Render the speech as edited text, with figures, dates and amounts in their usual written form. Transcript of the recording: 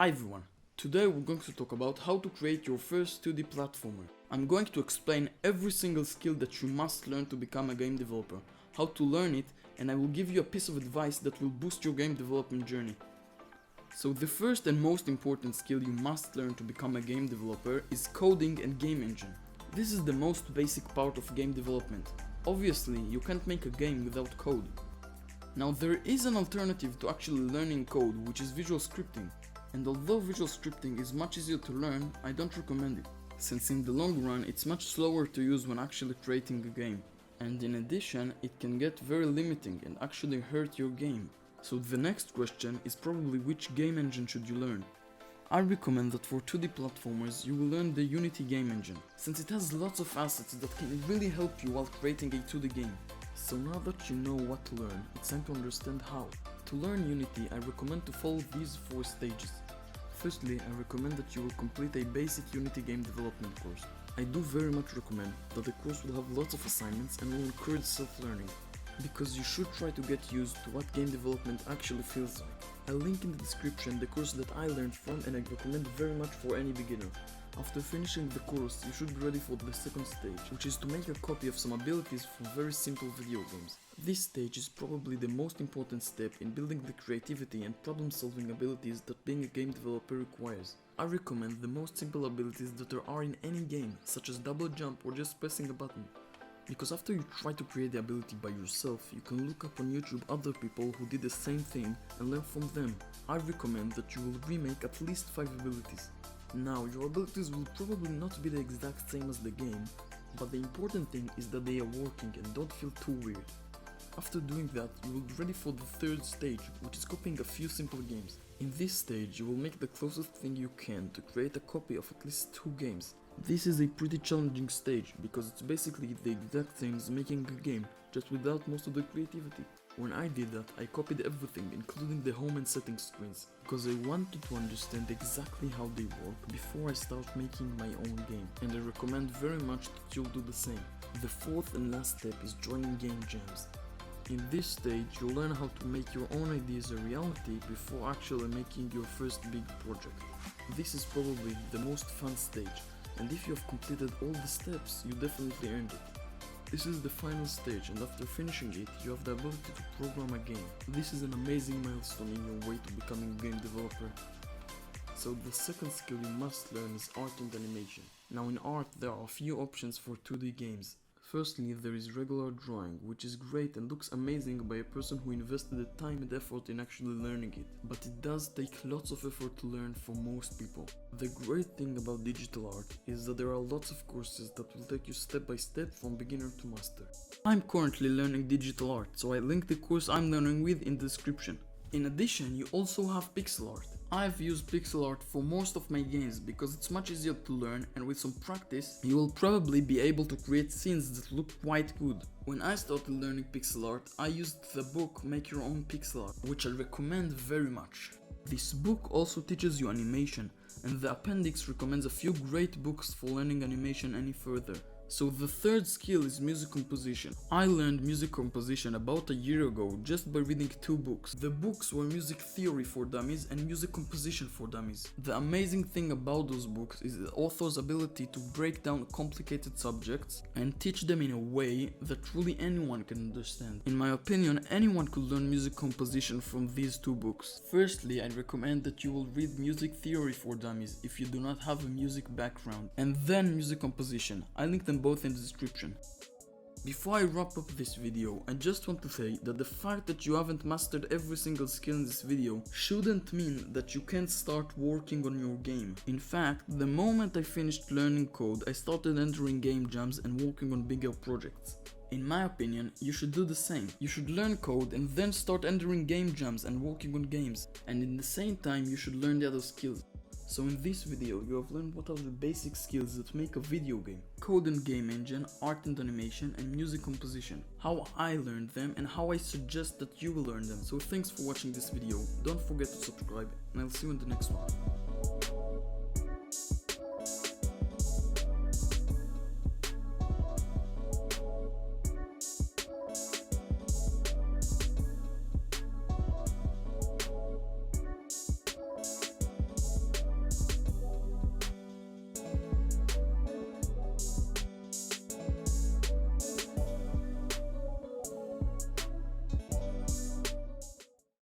Hi everyone, today we're going to talk about how to create your first 2D platformer. I'm going to explain every single skill that you must learn to become a game developer, how to learn it, and I will give you a piece of advice that will boost your game development journey. So the first and most important skill you must learn to become a game developer is coding and game engine. This is the most basic part of game development. Obviously, you can't make a game without code. Now there is an alternative to actually learning code, which is visual scripting. And although visual scripting is much easier to learn, I don't recommend it, since in the long run it's much slower to use when actually creating a game. And in addition, it can get very limiting and actually hurt your game. So the next question is probably which game engine should you learn? I recommend that for 2D platformers you will learn the Unity game engine, since it has lots of assets that can really help you while creating a 2D game. So now that you know what to learn, it's time to understand how. To learn Unity, I recommend to follow these 4 stages. Firstly, I recommend that you will complete a basic Unity game development course. I do very much recommend that the course will have lots of assignments and will encourage self-learning, because you should try to get used to what game development actually feels like. I'll link in the description the course that I learned from, and I recommend very much for any beginner. After finishing the course, you should be ready for the second stage, which is to make a copy of some abilities for very simple video games. This stage is probably the most important step in building the creativity and problem-solving abilities that being a game developer requires. I recommend the most simple abilities that there are in any game, such as double jump or just pressing a button. Because after you try to create the ability by yourself, you can look up on YouTube other people who did the same thing and learn from them. I recommend that you will remake at least 5 abilities. Now, your abilities will probably not be the exact same as the game, but the important thing is that they are working and don't feel too weird. After doing that, you will be ready for the third stage, which is copying a few simple games. In this stage, you will make the closest thing you can to create a copy of at least 2 games. This is a pretty challenging stage, because it's basically the exact same as making a game, just without most of the creativity. When I did that, I copied everything, including the home and settings screens, because I wanted to understand exactly how they work before I start making my own game, and I recommend very much that you'll do the same. The fourth and last step is joining game jams. In this stage, you'll learn how to make your own ideas a reality before actually making your first big project. This is probably the most fun stage, and if you have completed all the steps, you definitely earned it. This is the final stage, and after finishing it, you have the ability to program a game. This is an amazing milestone in your way to becoming a game developer. So the second skill you must learn is art and animation. Now in art, there are a few options for 2D games. Firstly, there is regular drawing, which is great and looks amazing by a person who invested the time and effort in actually learning it. But it does take lots of effort to learn for most people. The great thing about digital art is that there are lots of courses that will take you step by step from beginner to master. I'm currently learning digital art, so I link the course I'm learning with in the description. In addition, you also have pixel art. I've used pixel art for most of my games because it's much easier to learn, and with some practice you will probably be able to create scenes that look quite good. When I started learning pixel art, I used the book Make Your Own Pixel Art, which I recommend very much. This book also teaches you animation, and the appendix recommends a few great books for learning animation any further. So the third skill is music composition. I learned music composition about a year ago just by reading 2 books. The books were Music Theory for Dummies and Music Composition for Dummies. The amazing thing about those books is the author's ability to break down complicated subjects and teach them in a way that truly anyone can understand. In my opinion, anyone could learn music composition from these 2 books. Firstly, I recommend that you will read Music Theory for Dummies if you do not have a music background, and then Music Composition. I link them both in the description. Before I wrap up this video, I just want to say that the fact that you haven't mastered every single skill in this video shouldn't mean that you can't start working on your game. In fact, the moment I finished learning code, I started entering game jams and working on bigger projects. In my opinion, you should do the same. You should learn code and then start entering game jams and working on games, and in the same time you should learn the other skills. So in this video, you have learned what are the basic skills that make a video game: code and game engine, art and animation, and music composition. How I learned them and how I suggest that you will learn them. So thanks for watching this video, don't forget to subscribe, and I'll see you in the next one.